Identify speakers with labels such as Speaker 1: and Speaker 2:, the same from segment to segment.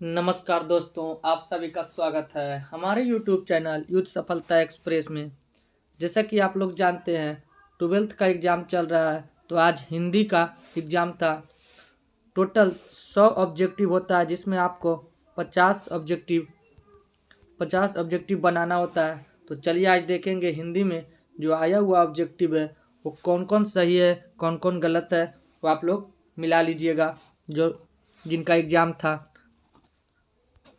Speaker 1: नमस्कार दोस्तों, आप सभी का स्वागत है हमारे YouTube चैनल यूथ सफलता एक्सप्रेस में। जैसा कि आप लोग जानते हैं, 12th का एग्ज़ाम चल रहा है, तो आज हिंदी का एग्ज़ाम था। टोटल 100 ऑब्जेक्टिव होता है, जिसमें आपको 50 ऑब्जेक्टिव बनाना होता है। तो चलिए आज देखेंगे हिंदी में जो आया हुआ ऑब्जेक्टिव है वो कौन कौन सही है, कौन कौन गलत है, वो आप लोग मिला लीजिएगा जो जिनका एग्ज़ाम था।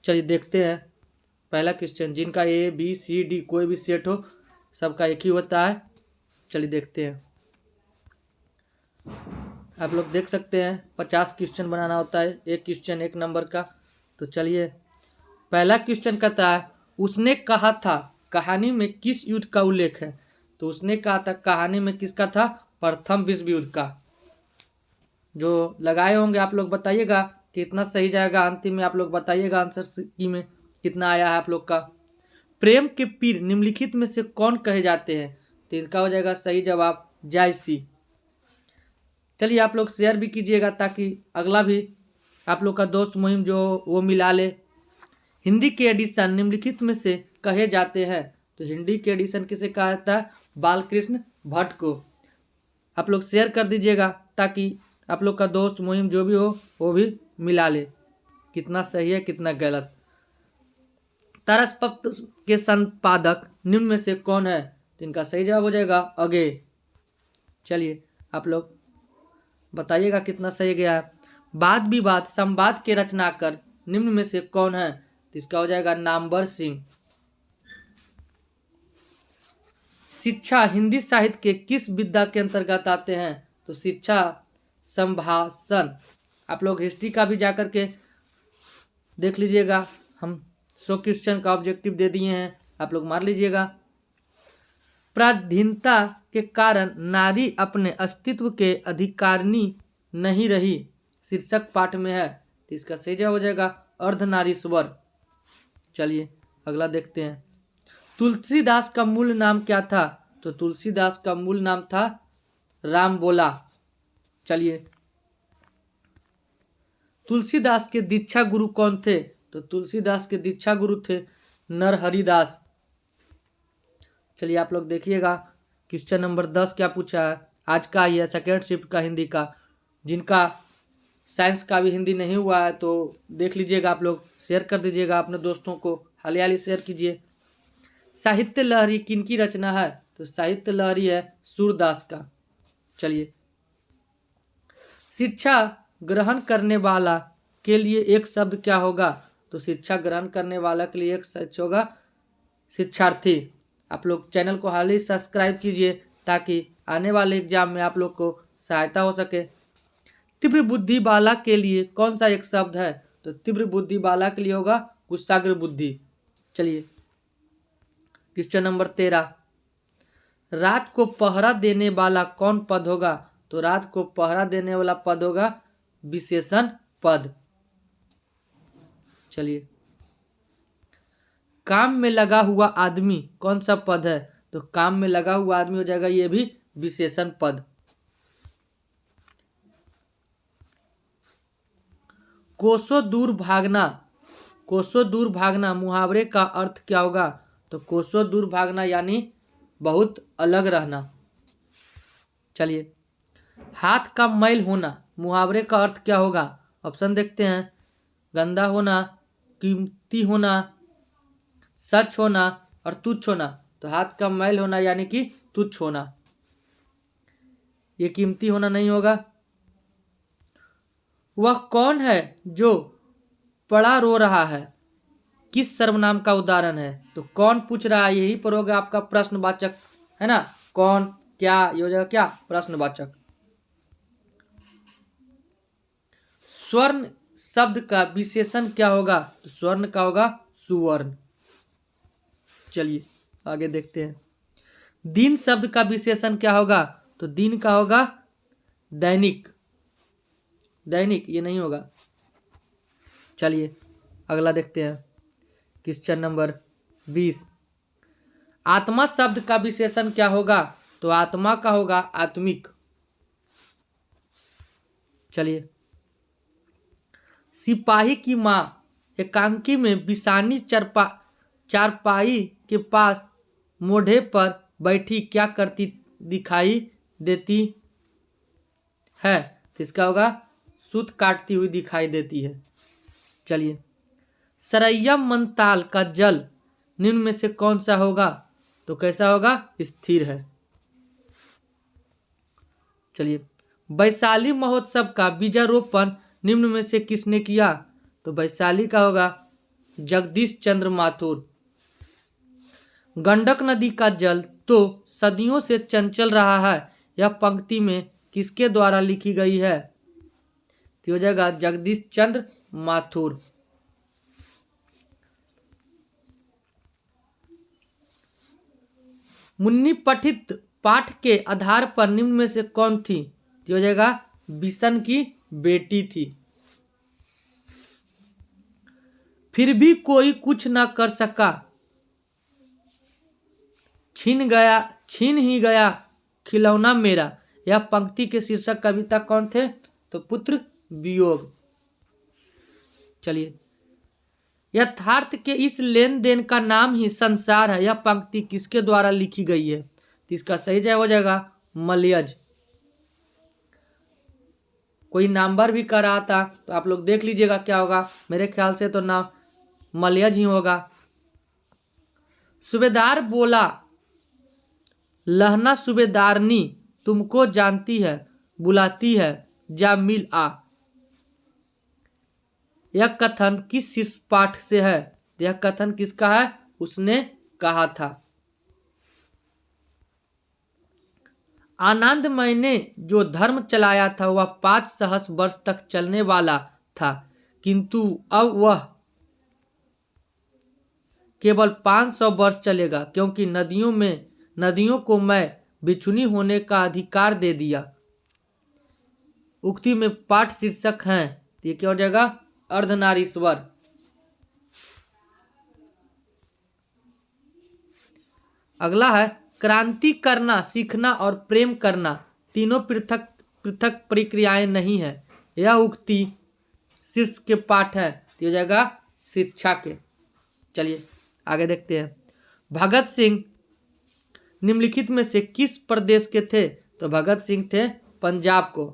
Speaker 1: चलिए देखते हैं। पहला क्वेश्चन, जिनका ए बी सी डी कोई भी सेट हो, सबका एक ही होता है। चलिए देखते हैं। आप लोग देख सकते हैं 50 क्वेश्चन बनाना होता है, एक क्वेश्चन एक नंबर का। तो चलिए, पहला क्वेश्चन कहता है, उसने कहा था कहानी में किस युद्ध का उल्लेख है। तो उसने कहा था कहानी में किसका था, प्रथम विश्व युद्ध का। जो लगाए होंगे आप लोग बताइएगा कितना सही जाएगा। अंतिम में आप लोग बताइएगा आंसर की में कितना आया है आप लोग का। प्रेम के पीर निम्नलिखित में से कौन कहे जाते हैं। तो इसका हो जाएगा सही जवाब जायसी। चलिए आप लोग शेयर भी कीजिएगा ताकि अगला भी आप लोग का दोस्त मुहिम जो वो मिला ले। हिंदी के एडिशन निम्नलिखित में से कहे जाते हैं। तो हिंदी के एडिशन किसे कहा जाता है, बालकृष्ण भट्ट को। आप लोग शेयर कर दीजिएगा ताकि आप लोग का दोस्त मुहिम जो भी हो वो भी मिला ले कितना सही है कितना गलत। तारसपत्र के संपादक निम्न में से कौन है। तो इनका सही जवाब हो जाएगा अगे। चलिए आप लोग बताइएगा कितना सही गया है। वाद विवाद संवाद के रचनाकार निम्न में से कौन है। तो इसका हो जाएगा नामवर सिंह। शिक्षा हिंदी साहित्य के किस विधा के अंतर्गत आते हैं। तो शिक्षा संभाषण। आप लोग हिस्ट्री का भी जाकर के देख लीजिएगा, हम 100 क्वेश्चन का ऑब्जेक्टिव दे दिए हैं, आप लोग मार लीजिएगा। पराधीनता के कारण नारी अपने अस्तित्व के अधिकारिणी नहीं रही, शीर्षक पाठ में है। तो इसका सही जवाब हो जाएगा अर्धनारीश्वर। चलिए अगला देखते हैं। तुलसीदास का मूल नाम क्या था। तो तुलसीदास का मूल नाम था राम बोला। चलिए, तुलसीदास के दीक्षा गुरु कौन थे। तो तुलसीदास के दीक्षा गुरु थे नरहरिदास। चलिए आप लोग देखिएगा क्वेश्चन नंबर 10 क्या पूछा है। आज का ही है, सेकेंड शिफ्ट का हिंदी का। जिनका साइंस का भी हिंदी नहीं हुआ है तो देख लीजिएगा, आप लोग शेयर कर दीजिएगा अपने दोस्तों को, हाली हाली शेयर कीजिए। साहित्य लहरी किनकी रचना है। तो साहित्य लहरी है सूरदास का। चलिए, शिक्षा ग्रहण करने वाला के लिए एक शब्द क्या होगा। तो शिक्षा ग्रहण करने वाला के लिए एक शब्द होगा शिक्षार्थी। आप लोग चैनल को हाल ही सब्सक्राइब कीजिए ताकि आने वाले एग्जाम में आप लोग को सहायता हो सके। तीव्र बुद्धि वाला के लिए कौन सा एक शब्द है। तो तीव्र बुद्धि वाला के लिए होगा कुशाग्र बुद्धि। चलिए क्वेश्चन नंबर 13, रात को पहरा देने वाला कौन पद होगा। तो रात को पहरा देने वाला पद होगा विशेषण पद। चलिए, काम में लगा हुआ आदमी कौन सा पद है। तो काम में लगा हुआ आदमी हो जाएगा ये भी विशेषण पद। कोसों दूर भागना, कोसों दूर भागना मुहावरे का अर्थ क्या होगा। तो कोसों दूर भागना यानी बहुत अलग रहना। चलिए, हाथ का मैल होना मुहावरे का अर्थ क्या होगा। ऑप्शन देखते हैं। गंदा होना, कीमती होना, सच होना और तुच्छ होना। तो हाथ का मैल होना यानी कि तुच्छ होना, ये कीमती होना नहीं होगा। वह कौन है जो पड़ा रो रहा है, किस सर्वनाम का उदाहरण है। तो कौन पूछ रहा है, यही पर होगा आपका प्रश्नवाचक, है ना। कौन क्या, ये हो जाएगा क्या, प्रश्नवाचक। स्वर्ण शब्द का विशेषण क्या होगा। तो स्वर्ण का होगा सुवर्ण। चलिए आगे देखते हैं। दिन शब्द का विशेषण क्या होगा। तो दिन का होगा दैनिक, दैनिक ये नहीं होगा। चलिए अगला देखते हैं। क्वेश्चन नंबर 20, आत्मा शब्द का विशेषण क्या होगा। तो आत्मा का होगा आत्मिक। चलिए, सिपाही की माँ एकांकी में बिसानी चारपाई के पास मोढ़े पर बैठी क्या करती दिखाई देती है? तो इसका होगा सूत काटती हुई दिखाई देती है। चलिए, सरैया मंताल का जल निम्न में से कौन सा होगा? तो कैसा होगा? स्थिर है। चलिए, वैशाली महोत्सव का बीजारोपण निम्न में से किसने किया? तो वैशाली का होगा जगदीश चंद्र माथुर। गंडक नदी का जल तो सदियों से चंचल रहा है, यह पंक्ति में किसके द्वारा लिखी गई है? तो हो जाएगा जगदीश चंद्र माथुर। मुन्नी पठित पाठ के आधार पर निम्न में से कौन थी? तो हो जाएगा बिशन की बेटी थी। फिर भी कोई कुछ ना कर सका, छीन ही गया खिलौना मेरा, यह पंक्ति के शीर्षक कविता कौन थे? तो पुत्र वियोग। चलिए, यथार्थ के इस लेन देन का नाम ही संसार है, यह पंक्ति किसके द्वारा लिखी गई है? तो इसका सही जवाब हो जाएगा मलयज। कोई नामवर भी कर रहा था तो आप लोग देख लीजिएगा क्या होगा। मेरे ख्याल से तो नाम मलयज ही होगा। सूबेदार बोला, लहना सूबेदारनी तुमको जानती है, बुलाती है, जा मिल आ। यह कथन किस शीर्ष पाठ से है? यह कथन किसका है? उसने कहा था। आनंद मैंने जो धर्म चलाया था वह 5 सहस्र वर्ष तक चलने वाला था, किंतु अब वह केवल 500 वर्ष चलेगा, क्योंकि नदियों को मैं बिछुनी होने का अधिकार दे दिया। उक्ति में पाठ शीर्षक हैं, तो ये क्या हो जाएगा? अर्धनारीश्वर। अगला है क्रांति करना, सीखना और प्रेम करना तीनों पृथक पृथक प्रक्रियाएं नहीं है, यह उक्ति शीर्ष के पाठ है, तो हो जाएगा शिक्षा के। चलिए आगे देखते हैं। भगत सिंह निम्नलिखित में से किस प्रदेश के थे? तो भगत सिंह थे पंजाब को।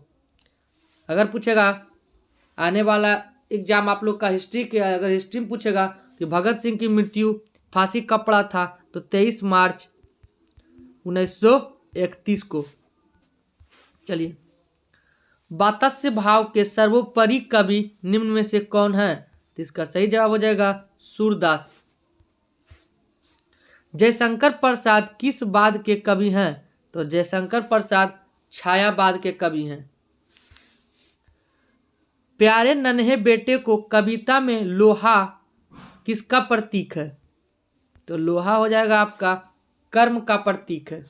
Speaker 1: अगर पूछेगा आने वाला एग्जाम आप लोग का हिस्ट्री के, अगर हिस्ट्री में पूछेगा कि भगत सिंह की मृत्यु फांसी कब पड़ा था, तो 23 मार्च 1931 को। चलिए, वात्स्य भाव के सर्वोपरि कवि निम्न में से कौन है? तो इसका सही जवाब हो जाएगा सूरदास। जयशंकर प्रसाद किस बाद के कवि हैं? तो जयशंकर प्रसाद छायावाद के कवि हैं। प्यारे नन्हे बेटे को कविता में लोहा किसका प्रतीक है? तो लोहा हो जाएगा आपका कर्म का प्रतीक है।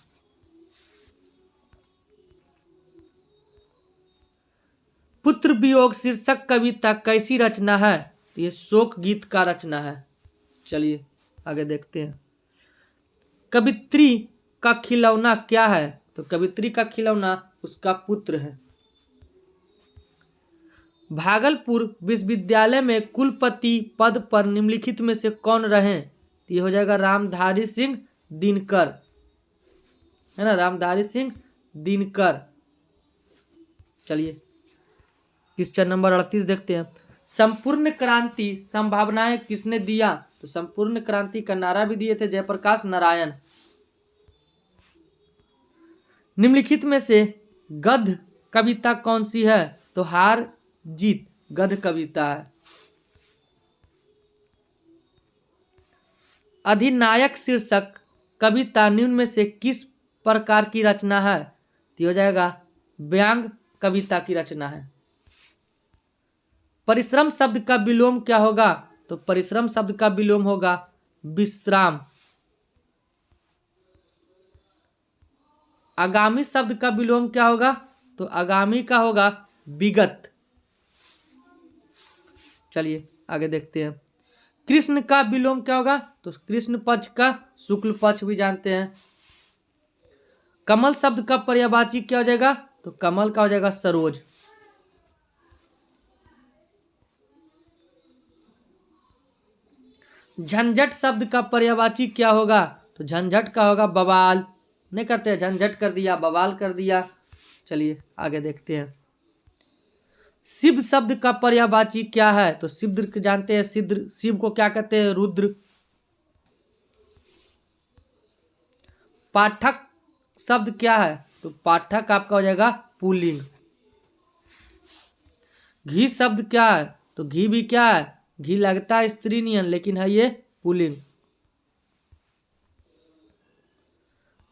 Speaker 1: पुत्र वियोग शीर्षक कविता कैसी रचना है? तो ये शोक गीत का रचना है। चलिए आगे देखते हैं। कवित्री का खिलौना क्या है? तो कवित्री का खिलौना उसका पुत्र है। भागलपुर विश्वविद्यालय में कुलपति पद पर निम्नलिखित में से कौन रहे? तो ये हो जाएगा रामधारी सिंह दिनकर, है ना, रामधारी सिंह दिनकर। चलिए क्वेश्चन नंबर 38 देखते हैं। संपूर्ण क्रांति संभावनाएं किसने दिया? तो संपूर्ण क्रांति का नारा भी दिए थे जयप्रकाश नारायण। निम्नलिखित में से गद्य कविता कौन सी है? तो हार जीत गद्य कविता है। अधिनायक शीर्षक कविता निम्न में से किस प्रकार की रचना है? तो हो जाएगा व्यंग कविता की रचना है। परिश्रम शब्द का विलोम क्या होगा? तो परिश्रम शब्द का विलोम होगा विश्राम। आगामी शब्द का विलोम क्या होगा? तो आगामी का होगा विगत। चलिए आगे देखते हैं। कृष्ण का विलोम क्या होगा? तो कृष्ण पक्ष का शुक्ल पक्ष भी जानते हैं। कमल शब्द का पर्यायवाची क्या हो जाएगा? तो कमल का हो जाएगा सरोज। झंझट शब्द का पर्यायवाची क्या होगा? तो झंझट का होगा बवाल। नहीं करते हैं, झंझट कर दिया, बवाल कर दिया। चलिए आगे देखते हैं। शिव शब्द का पर्यायवाची क्या है? तो शिव जानते हैं, सिद्र। शिव को क्या कहते हैं? रुद्र। पाठक शब्द क्या है? तो पाठक आपका हो जाएगा पुल्लिंग। घी शब्द क्या है? तो घी भी क्या है? घी लगता है स्त्रीलिंग लेकिन है ये पुल्लिंग।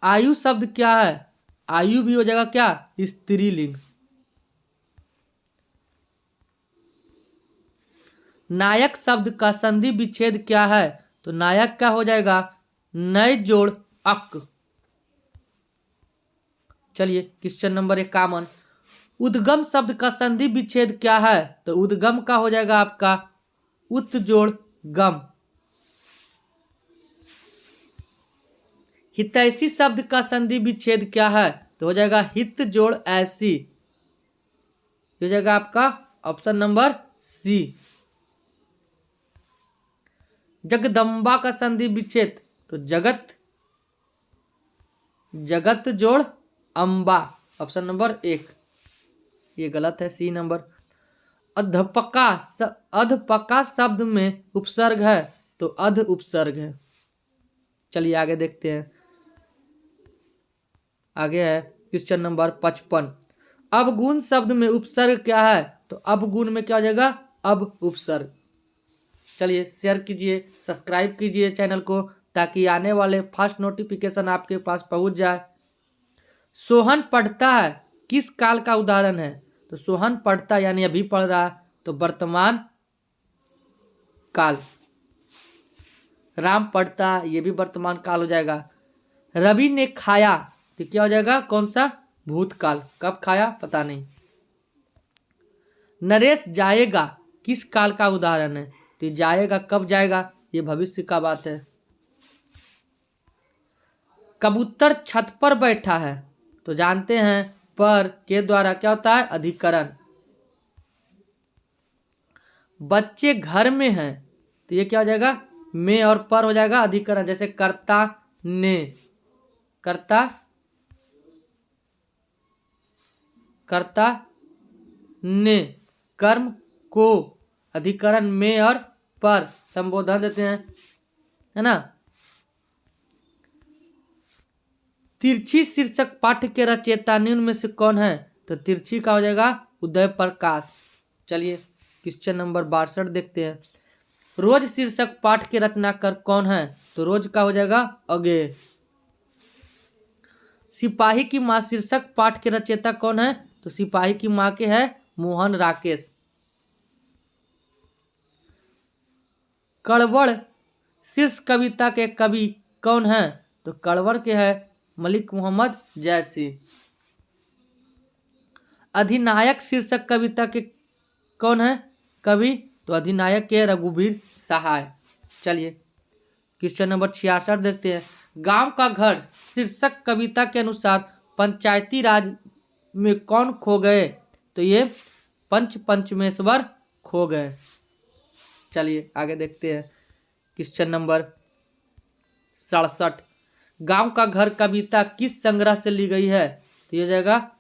Speaker 1: आयु शब्द क्या है? आयु भी हो जाएगा क्या? स्त्रीलिंग। नायक शब्द का संधि विच्छेद क्या है? तो नायक क्या हो जाएगा? नए जोड़ अक। चलिए क्वेश्चन नंबर 51। उद्गम शब्द का संधि विच्छेद क्या है? तो उद्गम का हो जाएगा आपका उत जोड़ गम। हितैषी शब्द का संधि विच्छेद क्या है? तो हो जाएगा हित जोड़ ऐसी। हो जाएगा आपका ऑप्शन नंबर सी। जगदम्बा का संधि विच्छेद? तो जगत जोड़ अंबा। Option number 1। ये गलत है, सी नंबर। अधपका शब्द में उपसर्ग है? तो अध उपसर्ग है। चलिए आगे देखते हैं। आगे है क्वेश्चन नंबर 55। अवगुण शब्द में उपसर्ग क्या है? तो अवगुण में क्या हो जाएगा? अब उपसर्ग। चलिए शेयर कीजिए, सब्सक्राइब कीजिए चैनल को, ताकि आने वाले फर्स्ट नोटिफिकेशन आपके पास पहुंच जाए। सोहन पढ़ता है किस काल का उदाहरण है? तो सोहन पढ़ता यानी अभी पढ़ रहा है, तो वर्तमान काल। राम पढ़ता, ये भी वर्तमान काल हो जाएगा। रवि ने खाया, तो क्या हो जाएगा? कौन सा? भूतकाल। कब खाया पता नहीं। नरेश जाएगा किस काल का उदाहरण है? तो जाएगा कब जाएगा? ये भविष्य का बात है। कबूतर छत पर बैठा है, तो जानते हैं पर के द्वारा क्या होता है? अधिकरण। बच्चे घर में हैं, तो ये क्या हो जाएगा? में और पर हो जाएगा अधिकरण। जैसे कर्ता ने, कर्ता ने, कर्म को अधिकरण में और पर संबोधन देते हैं, है ना। तिरछी शीर्षक पाठ के रचयिता निम्न में से कौन है? तो तिरछी का हो जाएगा उदय प्रकाश। चलिए क्वेश्चन नंबर 62 देखते हैं। रोज शीर्षक पाठ के रचनाकार कौन है? तो रोज का हो जाएगा अगे। सिपाही की मां शीर्षक पाठ के रचयिता कौन है? तो सिपाही की मां के है मोहन राकेश। कड़वड़ शीर्ष कविता के कवि कौन है? तो कड़वड़ के है मलिक मोहम्मद जैसी। अधिनायक शीर्षक कविता के कौन है कवि? तो अधिनायक के रघुवीर सहाय। चलिए क्वेश्चन नंबर 66 देखते हैं। गांव का घर शीर्षक कविता के अनुसार पंचायती राज में कौन खो गए? तो ये पंचमेश्वर खो गए। चलिए आगे देखते हैं क्वेश्चन नंबर 67। गांव का घर कविता किस संग्रह से ली गई है? तो ये हो जाएगा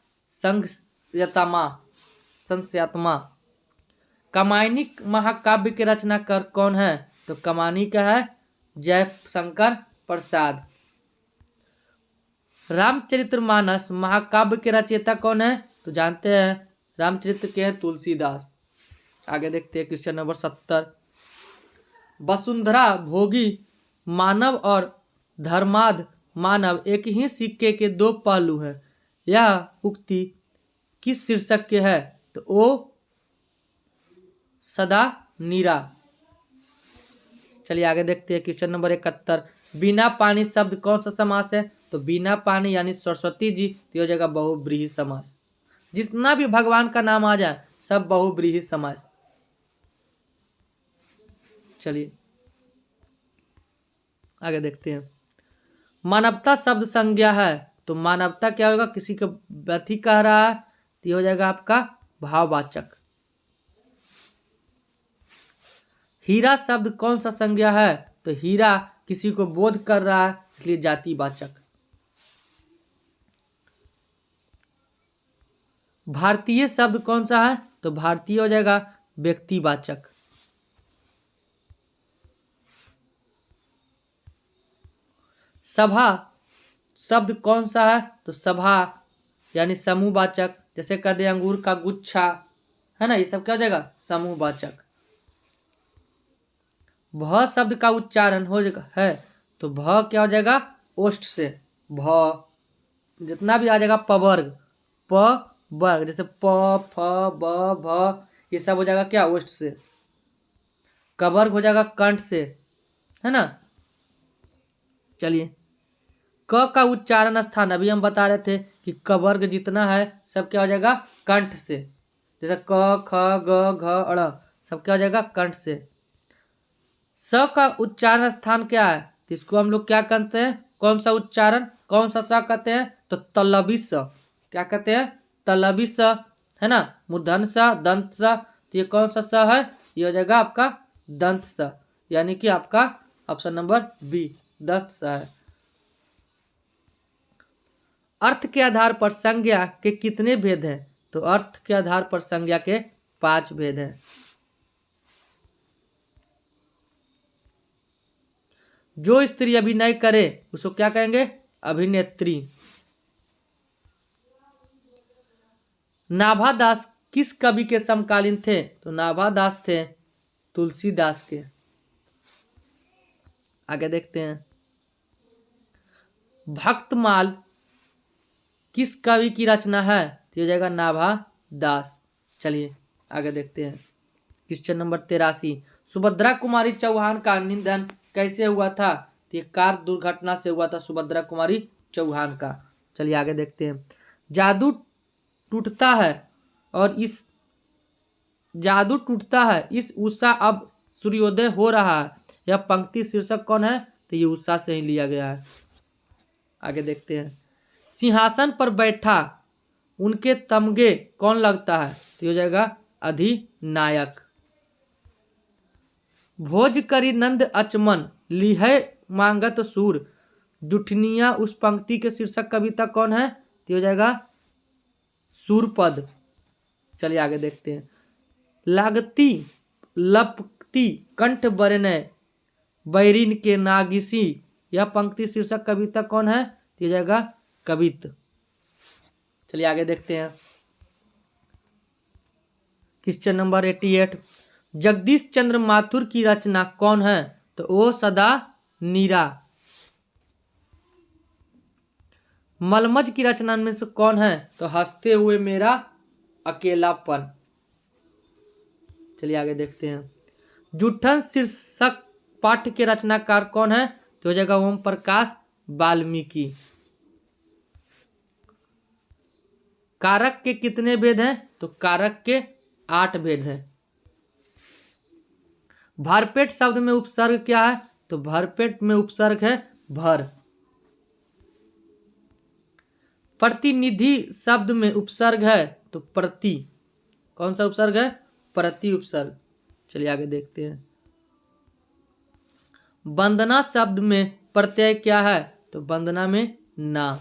Speaker 1: संस्यात्मा। कमायनी महाकाव्य के रचनाकार कौन है? तो कमानी का है जयशंकर प्रसाद। रामचरितमानस महाकाव्य के रचयिता कौन है? तो जानते हैं रामचरित्र के हैं तुलसीदास। आगे देखते हैं क्वेश्चन नंबर 70। वसुंधरा भोगी मानव और धर्माध मानव एक ही सिक्के के दो पहलू हैं, यह उक्ति किस शीर्षक के है? तो ओ सदा नीरा। चलिए आगे देखते हैं क्वेश्चन नंबर 71। बिना पानी शब्द कौन सा समास है? तो बिना पानी यानी सरस्वती जी, तो हो जाएगा बहुब्रीहि समास। जितना भी भगवान का नाम आ जाए सब बहुब्रीहि समास। चलिए आगे देखते हैं। मानवता शब्द संज्ञा है, तो मानवता क्या होगा? किसी को व्यथी कह रहा है, तो हो जाएगा आपका भाववाचक। हीरा शब्द कौन सा संज्ञा है? तो हीरा किसी को बोध कर रहा है, इसलिए जातिवाचक। भारतीय शब्द कौन सा है? तो भारतीय हो जाएगा व्यक्तिवाचक। सभा शब्द कौन सा है? तो सभा यानी समूहवाचक। जैसे कह दे अंगूर का गुच्छा, है ना, ये सब क्या हो जाएगा? समूहवाचक। भ शब्द का उच्चारण हो जाएगा है, तो भ क्या हो जाएगा? ओष्ठ से। भ जितना भी आ जाएगा पवर्ग, प वर्ग, जैसे प फ ब भ, ये सब हो जाएगा क्या? ओष्ठ से। कवर्ग हो जाएगा कंठ से, है ना। चलिए, क का उच्चारण स्थान अभी हम बता रहे थे कि कवर्ग जितना है सब क्या हो जाएगा? कंठ से। जैसे क ख ग घ ड़, सब क्या हो जाएगा? कंठ से। स का उच्चारण स्थान क्या है? तो इसको हम लोग क्या कहते हैं? कौन सा उच्चारण, कौन सा स कहते हैं? तो तलबी स। क्या कहते हैं? तलबी स, है ना। मूर्धन स, दंत स, तो ये कौन सा स है? ये हो जाएगा आपका दंत स, यानी कि आपका ऑप्शन नंबर बी दंत स है। अर्थ के आधार पर संज्ञा के कितने भेद हैं? तो अर्थ के आधार पर संज्ञा के 5 भेद हैं। जो स्त्री अभिनय करे उसको क्या कहेंगे? अभिनेत्री। नाभादास किस कवि के समकालीन थे? तो नाभादास थे तुलसीदास के। आगे देखते हैं, भक्तमाल किस कवि की रचना है? तो हो जाएगा नाभादास। चलिए आगे देखते हैं, क्वेश्चन नंबर 83, सुभद्रा कुमारी चौहान का निधन कैसे हुआ था? तो ये कार दुर्घटना से हुआ था सुभद्रा कुमारी चौहान का। चलिए आगे देखते हैं, जादू टूटता है और इस जादू टूटता है इस उषा अब सूर्योदय हो रहा है, यह पंक्ति शीर्षक कौन है? तो ये उषा से ही लिया गया है। आगे देखते हैं, सिंहासन पर बैठा उनके तमगे कौन लगता है? तो हो जाएगा अधिनायक। भोज करी नंद अचमन लिहै मांगत सूर, जुठनिया उस पंक्ति के शीर्षक कविता कौन है? तो हो जाएगा सूरपद। चलिए आगे देखते हैं, लागती लपकती कंठ बरनय बैरिन के नागिसी, यह पंक्ति शीर्षक कविता कौन है? तो हो जाएगा कवित। चलिए आगे देखते हैं, क्वेश्चन नंबर 88, जगदीश चंद्र माथुर की रचना कौन है? तो ओ सदा नीरा। मलमज की रचना में से कौन है? तो हंसते हुए मेरा अकेलापन। चलिए आगे देखते हैं, जूठन शीर्षक पाठ्य के रचनाकार कौन है? तो हो जाएगा ओम प्रकाश वाल्मीकि। कारक के कितने भेद हैं? तो कारक के 8 भेद हैं। भरपेट शब्द में उपसर्ग क्या है? तो भरपेट में उपसर्ग है भर। प्रतिनिधि शब्द में उपसर्ग है तो प्रति। कौन सा उपसर्ग है? प्रति उपसर्ग। चलिए आगे देखते हैं, वंदना शब्द में प्रत्यय क्या है? तो वंदना में ना।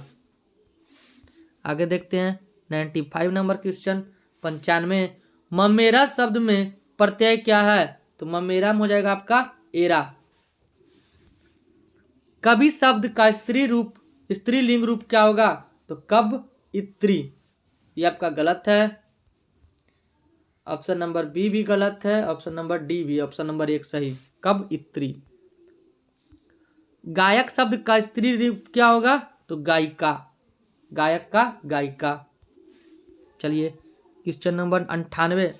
Speaker 1: आगे देखते हैं 95 नंबर क्वेश्चन 95, ममेरा शब्द में प्रत्यय क्या है? तो ममेरा में हो जाएगा आपका एरा। कवि शब्द का स्त्रीलिंग रूप क्या होगा? तो कब इत्री। ये आपका गलत है, ऑप्शन नंबर बी भी गलत है, ऑप्शन नंबर डी भी, ऑप्शन नंबर 1 सही, कब इत्री। गायक शब्द का स्त्री रूप क्या होगा? तो गायिका। गायक का गायिका। चलिए क्वेश्चन नंबर 98,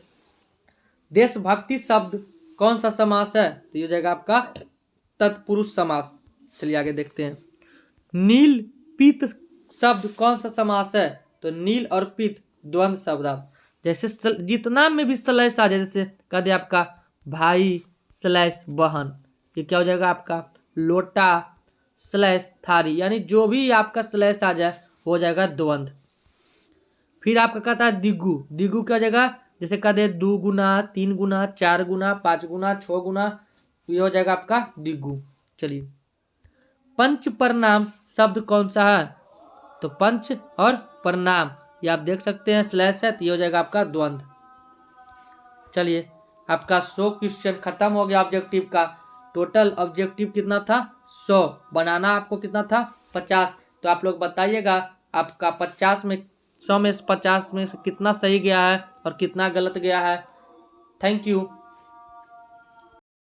Speaker 1: देशभक्ति शब्द कौन सा समास है? तो ये हो जाएगा आपका तत्पुरुष समास। चलिए आगे देखते हैं, नील पीत शब्द कौन सा समास है? तो नील और पीत द्वंद्व शब्द। जैसे जितना में भी स्लैश आ जाए, जैसे कह दे आपका भाई स्लैश बहन, ये क्या हो जाएगा आपका लोटा स्लैश थारी, यानी जो भी आपका स्लैश आ जाए हो जाएगा द्वंद्व। फिर आपका कहता है दिगु, दिगु क्या हो जाएगा? जैसे कह दे 2 गुना 3 गुना 4 गुना 5 गुना 6 गुना, ये हो जाएगा आपका दिगु। चलिए, पंच प्रनाम शब्द कौन सा है? तो पंच और प्रनाम, ये आप देख सकते हैं स्लैश है तो ये हो जाएगा आपका द्वंद्व। चलिए, आपका 100 क्वेश्चन खत्म हो गया ऑब्जेक्टिव का। टोटल ऑब्जेक्टिव कितना था? 100। बनाना आपको कितना था? 50। तो आप लोग बताइएगा आपका 50 में 100 में 50 में से कितना सही गया है और कितना गलत गया है। Thank you.